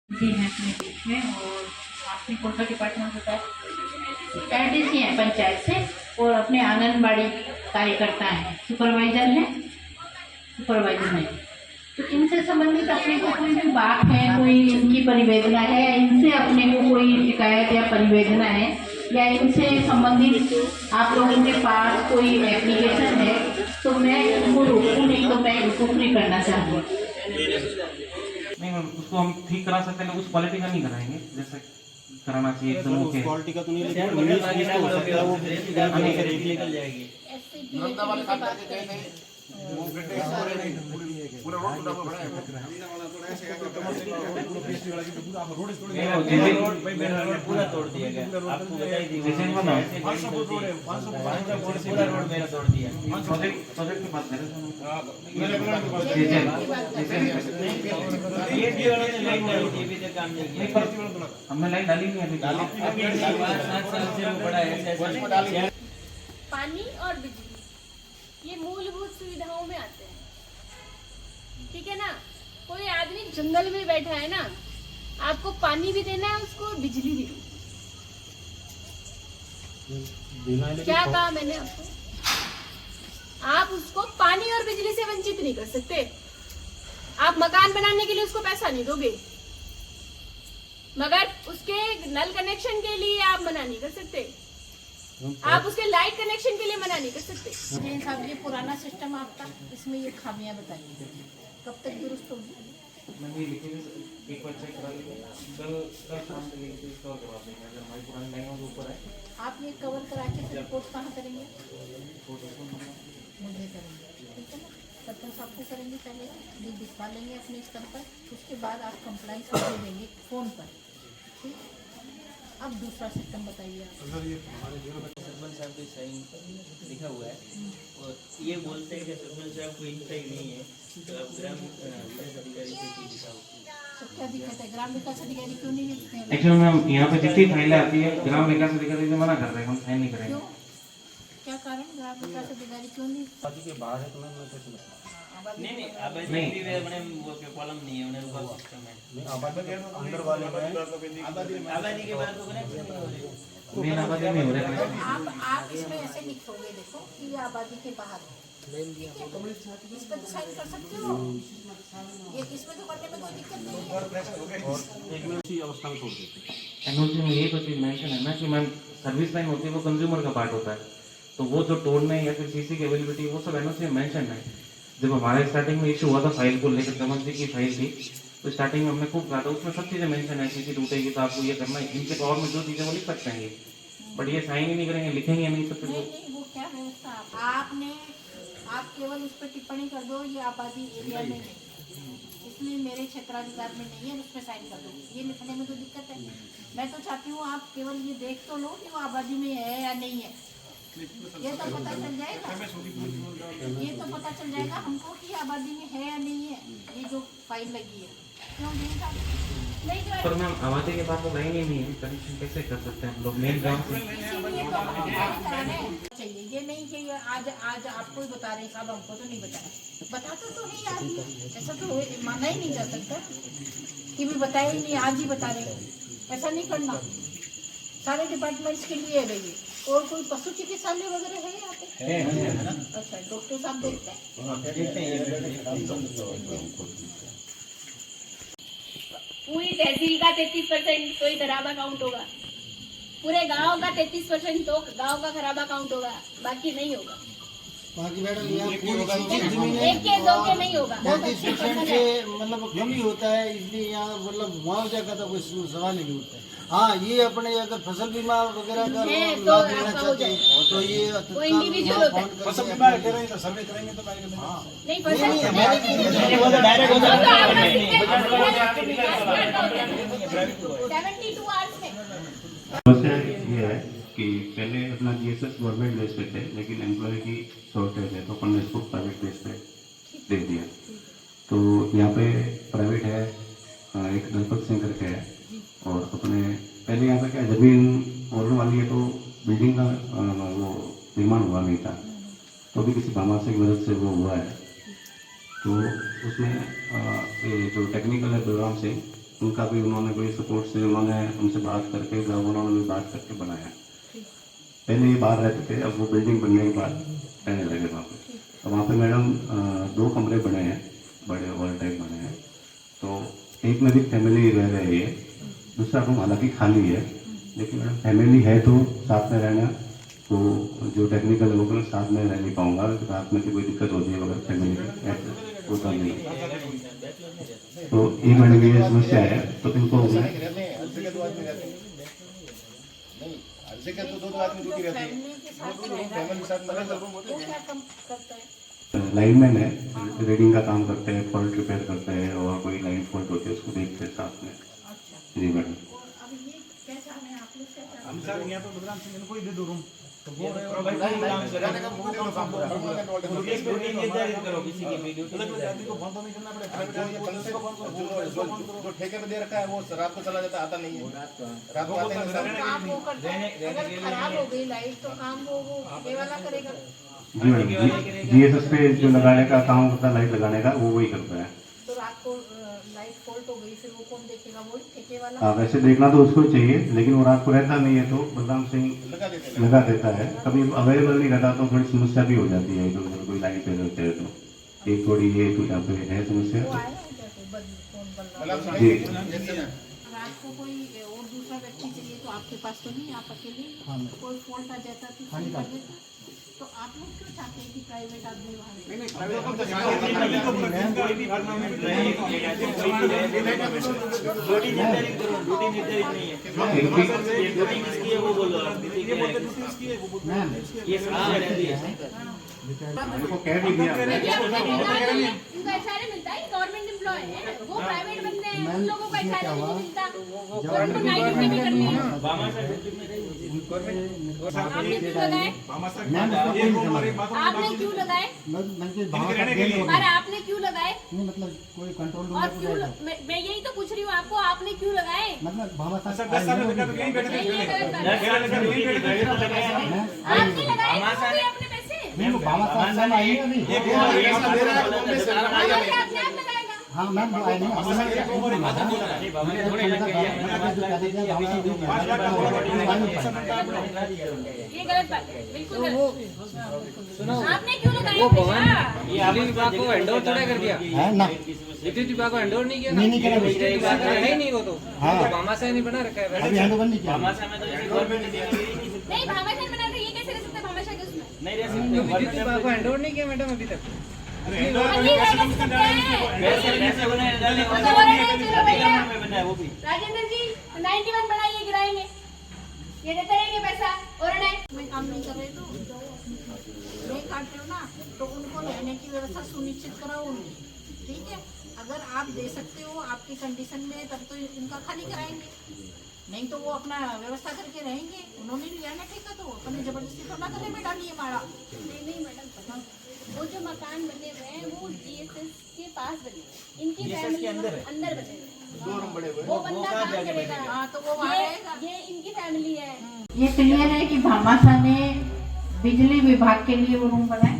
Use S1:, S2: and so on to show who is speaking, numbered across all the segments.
S1: जी हैं अपने बीच में। और आपने कौन सा डिपार्टमेंट बताया? एलडीसी हैं पंचायत से, और अपने आंगनबाड़ी कार्यकर्ता हैं, सुपरवाइजर हैं, सुपरवाइजर हैं। तो इनसे संबंधित अपने को कोई भी बात है, कोई इनकी परिवेदना है, इनसे अपने को कोई शिकायत या परिवेदना है, या इनसे संबंधित आप लोगों के पास कोई एप्लीकेशन है, तो मैं इनको रोकूँ नहीं, तो मैं इनको फ्री करना चाहूँगी।
S2: नहीं मैम, उसको हम ठीक करा सकते हैं, उस क्वालिटी का नहीं कराएंगे जैसे कराना चाहिए एकदम ओके।
S3: क्वालिटी का तो नहीं, लेकिन यूज तो हो सकता है वो निकल जाएगी। पूरा तोड़ दिया गया, आपको बताई दी पूरा रोड मेरा तोड़ दिया।
S2: प्रोजेक्ट की बात करें हमने लाइन डाली नहीं अभी।
S4: पानी और बिजली ये मूलभूत सुविधाओं में आते हैं, ठीक है ना। कोई आदमी जंगल में बैठा है ना, आपको पानी भी देना है उसको, बिजली भी देना है। क्या कहा मैंने आपको? आप उसको पानी और बिजली से वंचित नहीं कर सकते। आप मकान बनाने के लिए उसको पैसा नहीं दोगे, मगर उसके नल कनेक्शन के लिए आप मना नहीं कर सकते, आप उसके लाइट कनेक्शन के लिए मना नहीं कर सकते।
S1: साहब, ये पुराना सिस्टम आपका, इसमें ये खामियां बताइए, कब तक दुरुस्त होगी?
S2: एक बार चेक करा लेंगे, कल शाम तक इंस्टॉल करवा देंगे। अगर हमारी पुरानी लाइनों के ऊपर है,
S1: आप ये कवर करा के फिर रिपोर्ट कहाँ करेंगे? मुझे करेंगे, ठीक है ना। सरपंच साहब को करेंगे, पहले ये दिखवा लेंगे अपने स्तर पर, उसके बाद आप कंप्लाइंस कर देंगे फ़ोन पर, ठीक। अब दूसरा सिस्टम बताइए आप।
S3: सरपंच साहब के साइन लिखा हुआ है और ये बोलते हैं कि सरपंच साहब कोई सही नहीं है, तो आप ग्राम विकास अधिकारी से भी दिखाओ।
S1: तो क्या दिक्कत है? ग्राम विकास अधिकारी क्यों नहीं लिखते हैं?
S2: एक्चुअली मैम यहाँ पे जितनी फाइलें आती है ग्राम विकास अधिकारी से मना कर रहे हैं, हम साइन नहीं करेंगे।
S1: क्यों? क्या कारण? ग्राम विकास अधिकारी क्यों नहीं?
S3: के बाहर है तो मैं कैसे नहीं आबादी भी अपने वो के कॉलम नहीं है, उन्हें ऊपर सिस्टम है। नहीं आबादी के अंदर वाले में आबादी के बाद तो कनेक्शन नहीं हो रही,
S2: मेन आबादी में हो रहा है।
S1: आप इसमें ऐसे लिखोगे, देखो कि ये आबादी के बाहर है, इस पर तो साइन कर सकते हो, ये इसमें तो करने में कोई दिक्कत नहीं है।
S3: और एक में उसी अवस्था में छोड़ देते हैं।
S2: एनओसी में यही तो चीज मेंशन है ना कि मैम सर्विस लाइन होती है वो कंज्यूमर का पार्ट होता है, तो वो जो तोड़ने या फिर सीसी की अवेलेबिलिटी वो सब एनओसी में मेंशन है। जब हमारे स्टार्टिंग में इशू हुआ था फाइल को लेकर, कमल जी की फाइल थी, तो स्टार्टिंग में हमने खूब कहा था, उसमें सब चीज़ें मेंशन है, सीसी टूटेगी तो आपको ये करना है, इनके पावर में जो चीज़ें वो लिख सकते हैं, बट ये साइन ही नहीं करेंगे, लिखेंगे नहीं तो फिर
S1: नहीं, वो क्या व्यवस्था आपने, आप केवल उस पर टिप्पणी कर दो ये आबादी एरिया में नहीं, इसमें मेरे क्षेत्राधिकार में नहीं है, उस पर साइन कर दो, ये लिखने में तो दिक्कत है। मैं तो चाहती हूँ आप केवल ये देख तो लो कि वो आबादी में है या नहीं है, ये तो पता चल जाएगा, ये तो पता चल जाएगा हमको कि आबादी में है या नहीं है, ये जो फाइल लगी है। क्यों नहीं?
S2: पर मैम आबादी के पास तो लाइन ही नहीं है, कनेक्शन कैसे कर सकते हैं हम लोग मेन ग्राउंड से?
S1: इसीलिए तो हम कराने चाहिए, ये नहीं कि आज आपको ही बता रहे साहब, हमको तो नहीं बताया, बताते तो नहीं आज, ऐसा तो माना ही नहीं जा सकता कि भी बताया ही नहीं, आज ही बता रहे, ऐसा नहीं करना। सारे डिपार्टमेंट्स के लिए है भैया। और कोई पशु चिकित्सालय वगैरह है यहाँ पे? अच्छा, डॉक्टर साहब देखते हैं।
S4: पूरी तहसील का 33% तो ही खराबा काउंट होगा, पूरे गांव का 33% तो गांव का खराबा काउंट होगा, बाकी नहीं होगा।
S5: बाकी मैडम यहाँ
S4: एक के दो के नहीं होगा।
S5: 33% से मतलब कम ही होता है, इसलिए यहाँ मतलब मुआवजा का तो कोई सवाल ही नहीं उठता है। हाँ, ये अपने अगर फसल बीमा वगैरह का लाभ लेना चाहते हैं तो ये
S4: इंडिविजुअल होता है।
S3: फसल बीमा करेंगे तो सर्वे करेंगे तो
S4: नहीं, फसल
S6: समस्या ये है कि पहले अपना जीएसएस गवर्नमेंट बेस पे थे, लेकिन एम्प्लॉय की शॉर्टेज है तो अपन ने इसको प्राइवेट बेस पे दे दिया। तो यहाँ पे प्राइवेट है, एक दलपत सिंह करके है, और अपने पहले यहाँ पे क्या जमीन ओनर वाली है तो बिल्डिंग का वो निर्माण हुआ नहीं था, तो अभी किसी भामाशाह की मदद से वो हुआ है। तो उसमें ये जो टेक्निकल है बलराम सिंह, उनका भी उन्होंने कोई सपोर्ट से उन्होंने उनसे बात करके गाँव वालों ने भी बात करके बनाया। पहले ये बाहर रहते थे, अब वो बिल्डिंग बनने के बाद रहने लगे वहाँ पे। तो वहाँ पे मैडम 2 कमरे बने हैं, बड़े हॉल टाइप बने हैं। तो एक में भी फैमिली रह रही है, दूसरा रूम हालांकि खाली है, लेकिन मैडम फैमिली है तो साथ में रहना, तो जो टेक्निकल है वो साथ में रह नहीं पाऊँगा, रात में कोई दिक्कत होती है अगर फैमिली होता नहीं। तो ये मैडम ये समस्या है, तो इनको लाइनमैन है, रीडिंग का काम करते हैं, फॉल्ट रिपेयर करते हैं, और कोई लाइन फॉल्ट होती है उसको देखते हैं साथ में। जी मैडम।
S3: हम सर यहाँ पे बलराम सिंह इनको ही दे दो रूम, तो वो
S7: जो ठेके पे दे रखा है वो रात को चला जाता, आता नहीं है, रात को आते हैं।
S1: अगर खराब हो गई लाइट तो काम वो ये वाला करेगा।
S6: जी मैडम, जीएसएस पे जो लगाने का काम होता है, लाइट लगाने का, वो वही करता है।
S1: तो रात को लाइट फॉल्ट हो गई फिर वो कौन देखेगा, वो ठेके वाला।
S6: हाँ, वैसे देखना तो उसको चाहिए, लेकिन वो रात को रहता नहीं है, तो बलराम सिंह लगा देता है। कभी अवेलेबल नहीं रहता तो थोड़ी समस्या भी हो जाती है, इधर उधर कोई लाइन पे रहते हैं तो एक थोड़ी ये तो यहाँ पे है समस्या। जी
S1: रात को कोई और दूसरा व्यक्ति चाहिए तो आपके पास तो नहीं, आप अकेले कोई फॉल्ट आ जाता तो सही कर देता। तो आप लोग क्यों चाहते हैं कि प्राइवेट आदमी
S6: उनको कह भी दिया
S4: उनको एचआरए मिलता है, गवर्नमेंट एम्प्लॉय है, वो प्राइवेट बंदे हैं, उन लोगों को एचआरए नहीं मिलता, और उनको नाइट ड्यूटी भी करनी है। आपने क्यों लगाए? आपने क्यों लगाए? अरे आपने क्यों लगाए?
S5: मतलब कोई कंट्रोल
S4: और क्यों मैं यही तो पूछ रही हूँ आपको, आपने क्यों लगाए?
S5: मतलब भामाशाह
S4: आपने लगाए अपने पैसे?
S5: भामाशाह आई अभी।
S4: अपने आप लगाएगा।
S5: हाँ मैम, वो आई
S4: ये गलत बात है, बिल्कुल गलत। आपने क्यों लगाया पैसा?
S8: ये आपने विभाग को हैंड ओवर थोड़ा कर दिया
S5: है ना,
S8: विद्युत विभाग को हैंड ओवर नहीं किया ना?
S5: नहीं करा।
S8: विद्युत विभाग का है ही नहीं वो तो।
S5: हाँ।
S8: तो भामाशाह नहीं बना रखा है
S5: अभी हैंड ओवर नहीं किया।
S4: नहीं, भामाशाह बना के ये कैसे रह सकता है? भामाशाह के उसमें
S3: नहीं रह सकते,
S8: विद्युत विभाग को हैंड ओवर नहीं किया मैडम अभी तक।
S4: ये रह सकते हैं।
S3: पैसे बनाए डालने
S4: तो चलो भैया
S3: में बनाया वो भी।
S4: राजेंद्र जी 91 बनाइए, गिराएंगे, ये देते रहेंगे पैसा। और
S1: मैं काम नहीं कर रही तो नहीं काटते हो ना, तो उनको रहने की व्यवस्था सुनिश्चित कराओ उनकी, ठीक है। अगर आप दे सकते हो आपकी कंडीशन में तब तो इनका खाली कराएंगे, नहीं तो वो अपना व्यवस्था करके रहेंगे। उन्होंने लिया ना ठेका तो अपने जबरदस्ती थोड़ा करने में डालिए माड़ा।
S4: नहीं मैडम, वो जो मकान बने हुए हैं वो जीएसएस के पास बने हुए हैं, इनकी फैमिली के अंदर बने हुए हैं। वो बंदा काम करेगा।
S1: हाँ तो वो वहाँ रहेगा।
S4: ये इनकी फैमिली है।
S1: ये क्लियर है कि भामाशाह ने बिजली विभाग के लिए वो रूम बनाए,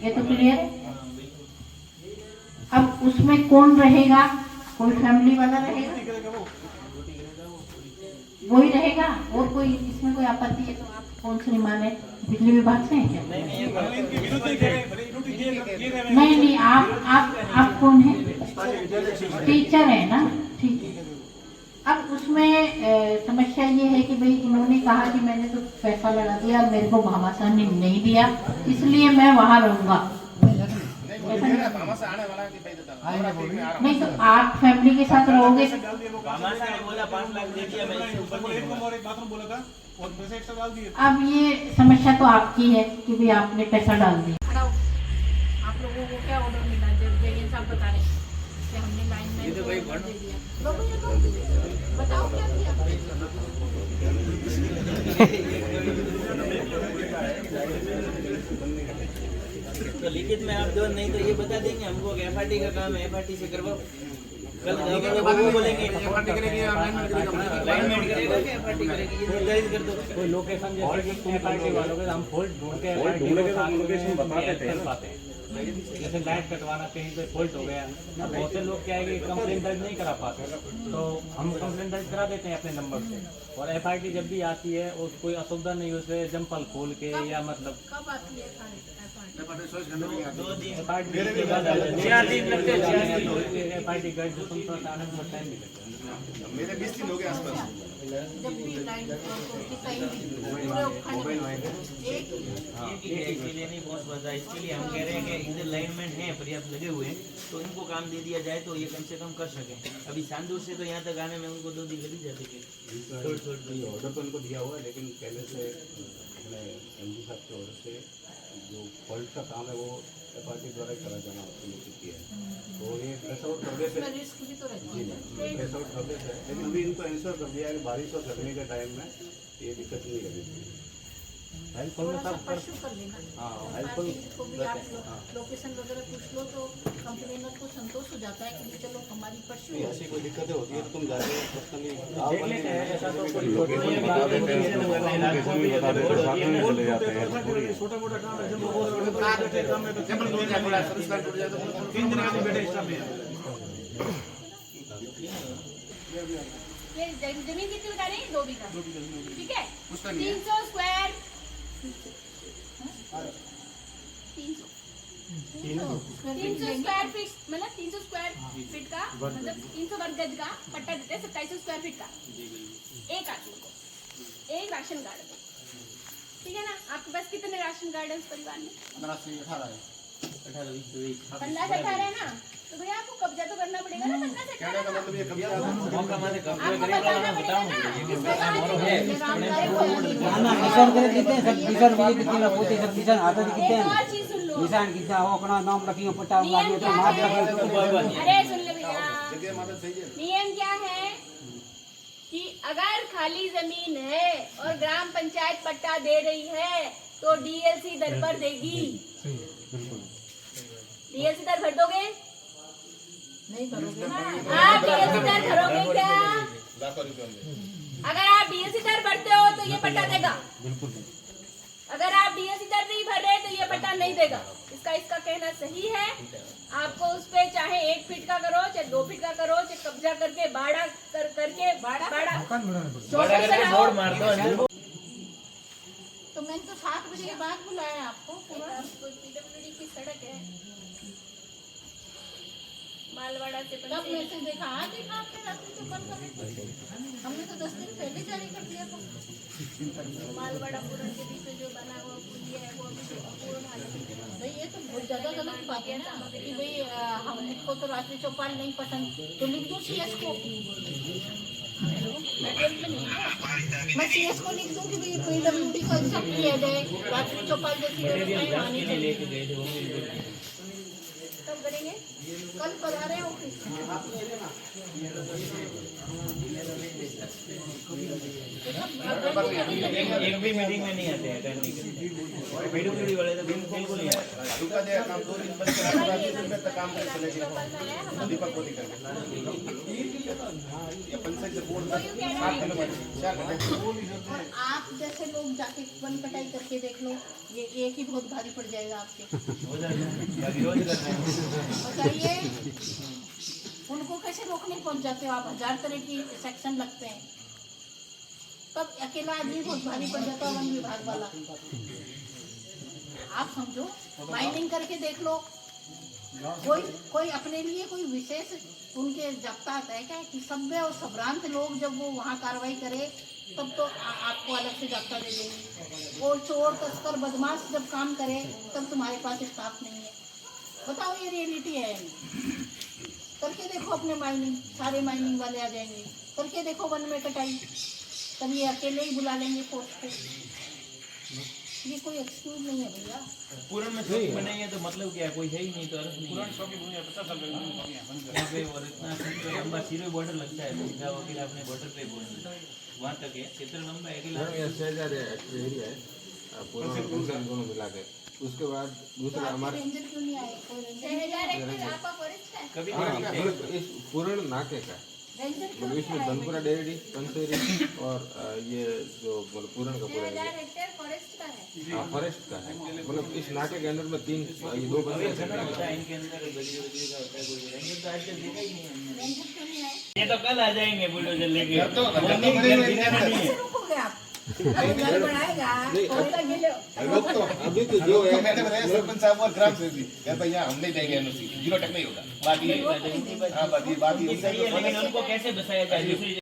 S1: ये तो क्लियर है। अब उसमें कौन रहेगा? कोई फैमिली वाला रहेगा, वही रहेगा। और कोई इसमें कोई आपत्ति है तो आप कौन से माने, बिजली विभाग से हैं क्या? नहीं, आप कौन है? टीचर है ना, ठीक है। अब उसमें समस्या ये है कि भाई इन्होंने कहा कि मैंने तो पैसा लगा दिया, मेरे को भामाशाह ने नहीं दिया, इसलिए मैं वहाँ रहूंगा। नहीं तो आप फैमिली के साथ रहोगे।
S3: भामाशाह ने बोला 5 लाख दे दिया, मैं इससे ऊपर नहीं गया।
S1: अब ये समस्या तो आपकी है कि भाई आपने पैसा डाल दिया। आप लोगों को क्या ऑर्डर मिला जब जयंत साहब बता रहे कि हमने लाइन में दे दिया? बताओ क्या किया?
S3: तो लिखित में आप दो, नहीं तो ये बता देंगे हमको एफआरटी का काम है, एफआरटी से करवाओ। कल जाएंगे वो बोलेंगे एफआरटी करेगी, लाइनमेंट करेगा कि एफआरटी करेगी, ये निर्धारित कर दो। कोई लोकेशन जैसे कि एफआरटी वालों के हम फॉल्ट ढूंढ के एफआरटी को लोकेशन बता देते हैं। जैसे लाइट कटवाना कहीं पे फॉल्ट हो गया, अब बहुत से लोग क्या है कि कंप्लेंट दर्ज नहीं करा पाते, तो हम कंप्लेंट दर्ज करा देते हैं अपने नंबर से, और FIT जब भी आती है और कोई असुविधा नहीं उसे जंपल खोल के या मतलब
S1: कब आती है FIT?
S3: 2 दिन FIT के बाद 4 दिन लगते हैं, FIT गए तो तुम थोड़ा आने में टाइम भी लगता है।
S7: मेरे 20 दिन हो गए आसपास।
S1: जब भी लाइन होती कहीं भी पूरे उपखंड में एक
S3: इसके लिए नहीं बहुत बता, इसके लिए हम कह रहे हैं कि इधर लाइनमैन है पर्याप्त लगे हुए हैं, तो इनको काम दे दिया जाए तो ये कम से कम कर सकें। अभी चांदूर से तो यहाँ तक आने में उनको 2 दिन लग ही जाते हैं।
S6: ऑर्डर तो उनको दिया हुआ है, लेकिन पहले से अपने MD साहब के ऑर्डर से जो फॉल्ट का काम है वो FIT द्वारा करा जाना सुनिश्चित किया है। तो ये प्रेस आउट कर देते हैं,
S1: रिस्क भी तो रहती है।
S6: प्रेस आउट कर देते हैं, लेकिन अभी इनको इंश्योर कर दिया है कि बारिश और गर्मी के टाइम में ये दिक्कत नहीं लगेगी।
S1: थोड़ा सा परस्यू कर लेना।
S6: हाँ,
S1: FIT को भी आप लोकेशन वगैरह पूछ लो तो कंप्लेनर को संतोष हो जाता है कि चलो हमारी परस्यू हो।
S6: ऐसी कोई दिक्कतें होती है तो तुम जाके पर्सनली
S3: देख लेते हैं, ऐसा तो कोई
S7: छोटा मोटा काम है, जब सर्विस कार्ड टूट जाए तो 3 दिन आगे बैठे स्टाफ में।
S4: ये जमीन कितनी बता रहे हैं? 2 बीघा, ठीक है।
S7: उसका नहीं है।
S4: 300 स्क्वायर 300 स्क्वायर फीट, मतलब 300 स्क्वायर फीट का मतलब 300 वर्ग गज का पट्टा देते हैं, 2700 स्क्वायर फीट का एक आदमी को, एक राशन कार्ड में, ठीक है ना। आपके पास कितने राशन कार्ड है उस परिवार में?
S7: 18 है।
S4: 15-18 है ना, तो भैया आपको कब्जा तो करना पड़ेगा ना 15-18
S7: कहने का मतलब ये कब्जा
S3: मौका माने कब्जा
S4: आपको
S3: करेगा
S4: बताना
S3: मैं
S4: पड़ेगा
S3: बताऊंगा
S4: ना।
S8: आना निशान करे देते हैं, सब निशान भी कितने पोते सब निशान आता है कितने
S4: एक
S8: हैं,
S4: और चीज सुन लो,
S8: निशान कितना हो अपना नाम रखियो पट्टा
S4: नियम
S8: मारियो तो
S4: क्या
S8: हाथ
S4: है?
S8: लगा
S4: अरे सुन ले भैया,
S7: जगह माता सही है।
S4: नियम क्या है कि अगर खाली जमीन है और ग्राम पंचायत पट्टा दे रही है तो DLC दर पर देगी। DLC दर भर दोगे?
S1: नहीं भरोगे ना।
S4: आप DLC दर भरोगे क्या?
S7: लाखों रुपए में।
S4: अगर आप DLC दर भरते हो तो ये पट्टा देगा, अगर आप DLC दर नहीं भर रहे तो ये पट्टा नहीं देगा। इसका कहना सही है। आपको उस पे चाहे 1 फीट का करो, चाहे 2 फीट का करो, चाहे कब्जा करके बाड़ा करके
S3: बोर्ड मार दो।
S1: तो मैंने तो 7 बजे के बाद बुलाया आपको।
S4: PWD की सड़क है मालवाड़ा से
S1: तब मैसेज देखा, आज देखा आपने रात्रि को कल करें, हमने तो 10 दिन पहले जारी कर दिया था।
S4: मालवाड़ा पूरन के बीच में जो बना हुआ पुलिया है वो अभी पूर्ण हालत में है।
S1: भाई ये तो बहुत ज्यादा गलत बात है ना कि भाई हमको तो रात्रि चौपाल नहीं पसंद, तो लिख दो CS को। मैं CS को लिख दूँ कि भाई PWD को एक्सेप्ट किया जाए, रात्रि चौपाल जैसी व्यवस्थाएं आनी चाहिए।
S4: कब करेंगे?
S1: कल पढ़ा रहे ऑफिस।
S3: एक भी मीटिंग में नहीं आते हैं करने के लिए। PWD वाले तो बिल्कुल नहीं आते।
S7: रुका जाए काम 2 दिन बंद करा, 2 दिन तक काम कर चले गए। दीपक को निकल ये पंचायत से बोर्ड 7 किलोमीटर 4 घंटे।
S1: और आप जैसे लोग जाके वन कटाई करके देख लो, ये एक ही बहुत भारी पड़ जाएगा आपके।
S3: हो जाता है, अभी रोज कर रहे हैं।
S1: बताइए उनको कैसे रोकने पहुंच जाते हो आप? 1000 तरह की सेक्शन लगते हैं, तब अकेला आदमी बहुत भारी पड़ जाता है वन विभाग वाला। आप समझो, माइनिंग करके देख लो, कोई अपने लिए कोई विशेष उनके जब्ता आता है क्या कि सभ्य और सभ्रांत लोग जब वो वहाँ कार्रवाई करे तब तो आपको अलग से जब्ता दे देंगे। और चोर तस्कर बदमाश जब काम करे तब तुम्हारे पास स्टाफ नहीं है। बताओ, ये रियलिटी है। करके देखो अपने माइनिंग, सारे माइनिंग वाले आ जाएंगे। करके देखो वन में कटाई, तब ये अकेले ही बुला लेंगे फोर्स को। ये कोई एक्सक्यूज नहीं है भैया।
S3: पूरन में चौकी बनाई है तो मतलब क्या है, कोई है ही नहीं तो अर्थ नहीं। पूरन चौकी भूमि 50 साल पहले और इतना लंबा सीरो बॉर्डर लगता है, सीधा वकील अपने बॉर्डर पे बोल वहाँ तक है। क्षेत्र लंबा है
S9: दोनों मिला के। उसके बाद दूसरा हमारे
S1: रेंजर क्यों नहीं आए? कोई रेंजर
S4: शहरदार एक्ट आपका फॉरेस्ट है।
S3: कभी
S9: हाँ, इस पूर्ण नाके का मतलब इसमें धनपुरा डेयरी पंचेरी और ये जो मतलब पूरन का पूरा एरिया
S4: हेक्टेयर फॉरेस्ट का है।
S9: हाँ फॉरेस्ट का है। मतलब इस नाके के अंदर में 3 ये 2 बंदे हैं।
S3: इनके अंदर बजरी वजरी का होता है कोई रेंजर तो आजकल देखा ही नहीं है हमने।
S4: रेंजर क्यों नहीं है?
S3: ये तो कल आ जाएंगे बुलडोजर लेके।
S7: तो
S4: कैसे रुकोगे आप? अब घर बनाएगा, कोई लगे लो।
S9: लोग तो अभी तो जो है
S7: मैंने बताया सरपंच साहब और ग्राम समिति कहता है यहाँ हम नहीं देंगे एनओसी, जीरो टक नहीं होगा। बाकी हाँ बाकी
S3: सही है, लेकिन उनको कैसे बसाया जाए दूसरी